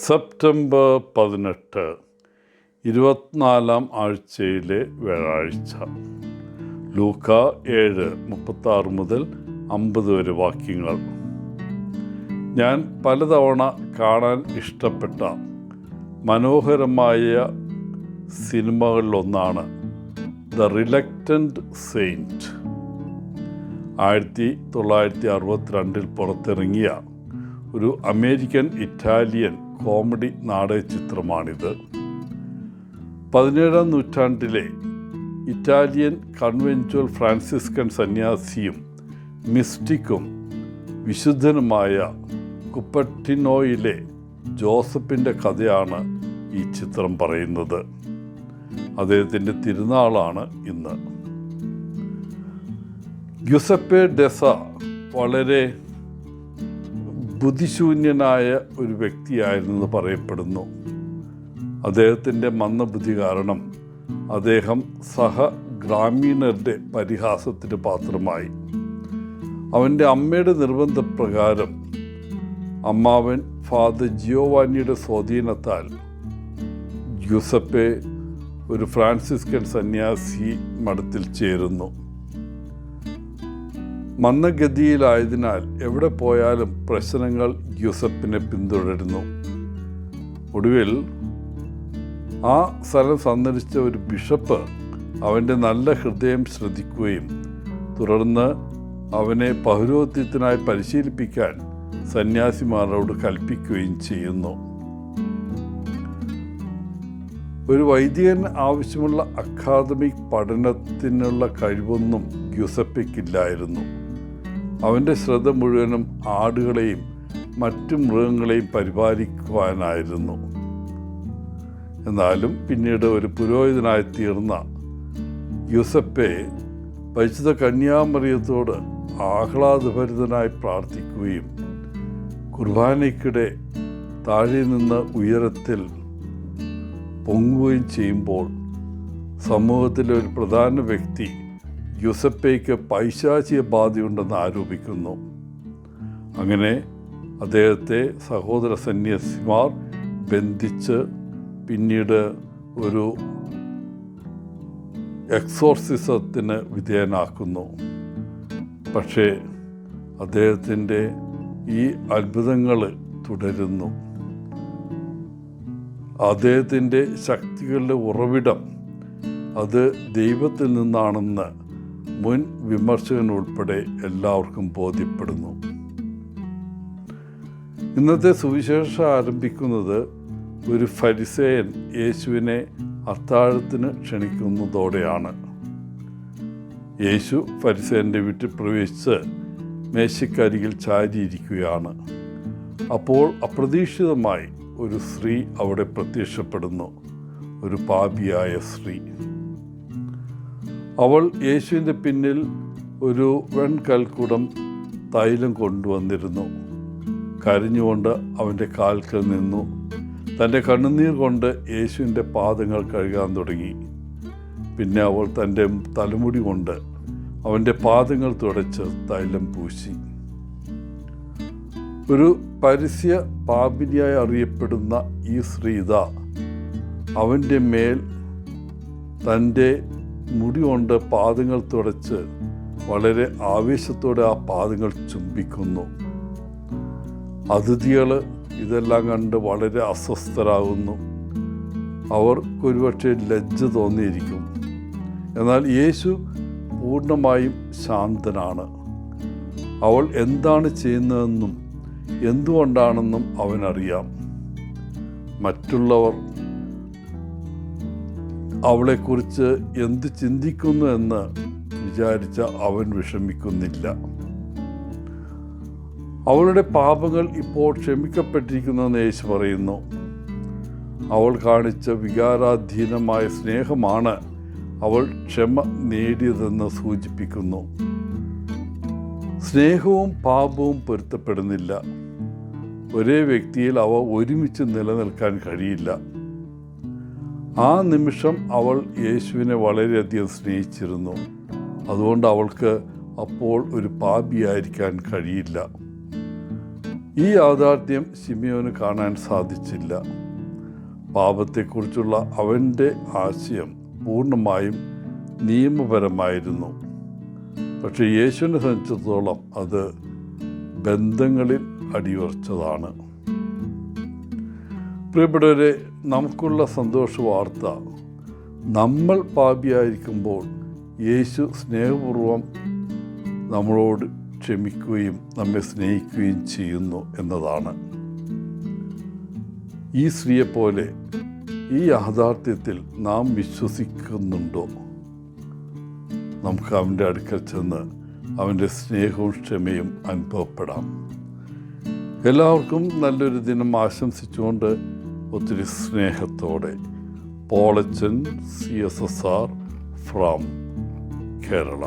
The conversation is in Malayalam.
സെപ്റ്റംബർ 18, 24-ാം ആഴ്ചയിലെ വ്യാഴാഴ്ച. ലൂക്ക 7:36 മുതൽ 50 വരെ വാക്യങ്ങൾ. ഞാൻ പലതവണ കാണാൻ ഇഷ്ടപ്പെട്ട മനോഹരമായ സിനിമകളിലൊന്നാണ് ദ റിലക്റ്റൻറ്റ് സെയിൻറ്റ്. 1962 പുറത്തിറങ്ങിയ ഒരു അമേരിക്കൻ ഇറ്റാലിയൻ കോമഡി നാടക ചിത്രമാണിത്. 17-ാം നൂറ്റാണ്ടിലെ ഇറ്റാലിയൻ കൺവെൻച്വൽ ഫ്രാൻസിസ്കൻ സന്യാസിയും മിസ്റ്റിക്കും വിശുദ്ധനുമായ കുപ്പർട്ടിനോയിലെ ജോസഫിൻ്റെ കഥയാണ് ഈ ചിത്രം പറയുന്നത്. അദ്ദേഹത്തിൻ്റെ തിരുനാളാണ് ഇന്ന്. ഗ്യുസപ്പെ ഡെസ വളരെ ബുദ്ധിശൂന്യനായ ഒരു വ്യക്തിയായിരുന്നെന്ന് പറയപ്പെടുന്നു. അദ്ദേഹത്തിൻ്റെ മന്ദബുദ്ധി കാരണം അദ്ദേഹം ഗ്രാമീണരുടെ പരിഹാസത്തിന് പാത്രമായി. അവൻ്റെ അമ്മയുടെ നിർബന്ധപ്രകാരം അമ്മാവൻ ഫാദർ ജിയോവാനിയുടെ സ്വാധീനത്താൽ ഗ്യുസപ്പെ ഒരു ഫ്രാൻസിസ്കൻ സന്യാസി മഠത്തിൽ ചേരുന്നു. മന്ദഗതിയിലായതിനാൽ എവിടെ പോയാലും പ്രശ്നങ്ങൾ ഗ്യുസപ്പിനെ പിന്തുടരുന്നു. ഒടുവിൽ ആ സ്ഥലം സന്ദർശിച്ച ഒരു ബിഷപ്പ് അവൻ്റെ നല്ല ഹൃദയം ശ്രദ്ധിക്കുകയും തുടർന്ന് അവനെ പൗരോഹിത്യത്തിനായി പരിശീലിപ്പിക്കാൻ സന്യാസിമാരോട് കൽപ്പിക്കുകയും ചെയ്യുന്നു. ഒരു വൈദികൻ ആവശ്യമുള്ള അക്കാദമിക് പഠനത്തിനുള്ള കഴിവൊന്നും ഗ്യുസപ്പയ്ക്കില്ലായിരുന്നു. അവൻ്റെ ശ്രദ്ധ മുഴുവനും ആടുകളെയും മറ്റു മൃഗങ്ങളെയും പരിപാലിക്കുവാനായിരുന്നു. എന്നാലും പിന്നീട് ഒരു പുരോഹിതനായി തീർന്ന ഗ്യുസപ്പെ പരിശുദ്ധ കന്യാമറിയത്തോട് ആഹ്ലാദഭരിതനായി പ്രാർത്ഥിക്കുകയും കുർബാനയ്ക്കിടെ താഴെ നിന്ന് ഉയരത്തിൽ പൊങ്ങുകയും ചെയ്യുമ്പോൾ സമൂഹത്തിലെ ഒരു പ്രധാന വ്യക്തി ഗ്യുസപ്പയ്ക്ക് പൈശാചിക ബാധയുണ്ടെന്ന് ആരോപിക്കുന്നു. അങ്ങനെ അദ്ദേഹത്തെ സഹോദര സന്യാസിമാർ ബന്ധിച്ച് പിന്നീട് ഒരു എക്സോർസിസത്തിന് വിധേയനാക്കുന്നു. പക്ഷേ അദ്ദേഹത്തിൻ്റെ ഈ അത്ഭുതങ്ങൾ തുടരുന്നു. അദ്ദേഹത്തിൻ്റെ ശക്തികളുടെ ഉറവിടം അത് ദൈവത്തിൽ നിന്നാണെന്ന് മുൻ വിമർശകനുൾപ്പെടെ എല്ലാവർക്കും ബോധ്യപ്പെടുന്നു. ഇന്നത്തെ സുവിശേഷം ആരംഭിക്കുന്നത് ഒരു ഫരിസേയൻ യേശുവിനെ അത്താഴത്തിന് ക്ഷണിക്കുന്നതോടെയാണ്. യേശു ഫരിസേയൻ്റെ വീട്ടിൽ പ്രവേശിച്ച് മേശക്കരികിൽ ചാരിയിരിക്കുകയാണ്. അപ്പോൾ അപ്രതീക്ഷിതമായി ഒരു സ്ത്രീ അവിടെ പ്രത്യക്ഷപ്പെടുന്നു, ഒരു പാപിയായ സ്ത്രീ. അവൾ യേശുവിൻ്റെ പിന്നിൽ ഒരു വെൺകൽക്കുടം തൈലം കൊണ്ടുവന്നിരുന്നു. കരഞ്ഞുകൊണ്ട് അവൻ്റെ കാൽക്കൽ നിന്നു. തൻ്റെ കണ്ണുനീർ കൊണ്ട് യേശുവിൻ്റെ പാദങ്ങൾ കഴുകാൻ തുടങ്ങി. പിന്നെ അവൾ തൻ്റെ തലമുടി കൊണ്ട് അവൻ്റെ പാദങ്ങൾ തുടച്ച് തൈലം പൂശി. ഒരു പരസ്യ പാപിനിയായി അറിയപ്പെടുന്ന ഈ സ്ത്രീ അവൻ്റെ മേൽ തൻ്റെ മുടി കൊണ്ട് പാദങ്ങൾ തുടച്ച് വളരെ ആവേശത്തോടെ ആ പാദങ്ങൾ ചുംബിക്കുന്നു. അതിഥികൾ ഇതെല്ലാം കണ്ട് വളരെ അസ്വസ്ഥരാകുന്നു. അവർക്കൊരുപക്ഷെ ലജ്ജ തോന്നിയിരിക്കും. എന്നാൽ യേശു പൂർണ്ണമായും ശാന്തനാണ്. അവൾ എന്താണ് ചെയ്യുന്നതെന്നും എന്തുകൊണ്ടാണെന്നും അവനറിയാം. മറ്റുള്ളവർ അവളെക്കുറിച്ച് എന്ത് ചിന്തിക്കുന്നു എന്ന് വിചാരിച്ച അവൻ വിഷമിക്കുന്നില്ല. അവളുടെ പാപങ്ങൾ ഇപ്പോൾ ക്ഷമിക്കപ്പെട്ടിരിക്കുന്നുവെന്ന് യേശു പറയുന്നു. അവൾ കാണിച്ച വികാരാധീനമായ സ്നേഹമാണ് അവൾ ക്ഷമ നേടിയതെന്ന് സൂചിപ്പിക്കുന്നു. സ്നേഹവും പാപവും പൊരുത്തപ്പെടുന്നില്ല. ഒരേ വ്യക്തിയിൽ അവ ഒരുമിച്ച് നിലനിൽക്കാൻ കഴിയില്ല. ആ നിമിഷം അവൾ യേശുവിനെ വളരെയധികം സ്നേഹിച്ചിരുന്നു. അതുകൊണ്ട് അവൾക്ക് അപ്പോൾ ഒരു പാപിയായിരിക്കാൻ കഴിയില്ല. ഈ യാഥാർത്ഥ്യം ശിമിയോന് കാണാൻ സാധിച്ചില്ല. പാപത്തെക്കുറിച്ചുള്ള അവൻ്റെ ആശയം പൂർണ്ണമായും നിയമപരമായിരുന്നു. പക്ഷേ യേശുവിനെ സംബന്ധിച്ചിടത്തോളം അത് ബന്ധങ്ങളിൽ അടിയുറച്ചതാണ്. പ്രിയപ്പെട്ടവരെ, നമുക്കുള്ള സന്തോഷ വാർത്ത, നമ്മൾ പാപിയായിരിക്കുമ്പോൾ യേശു സ്നേഹപൂർവ്വം നമ്മളോട് ക്ഷമിക്കുകയും നമ്മെ സ്നേഹിക്കുകയും ചെയ്യുന്നു എന്നതാണ്. ഈ സ്ത്രീയെപ്പോലെ ഈ യാഥാർത്ഥ്യത്തിൽ നാം വിശ്വസിക്കുന്നുണ്ടോ? നമുക്ക് അവൻ്റെ അടുക്കൽ ചെന്ന് അവൻ്റെ സ്നേഹവും ക്ഷമയും അനുഭവപ്പെടാം. എല്ലാവർക്കും നല്ലൊരു ദിനം ആശംസിച്ചുകൊണ്ട് ഒത്തിരി സ്നേഹത്തോടെ പോളച്ചൻ CSSR ഫ്രം കേരള.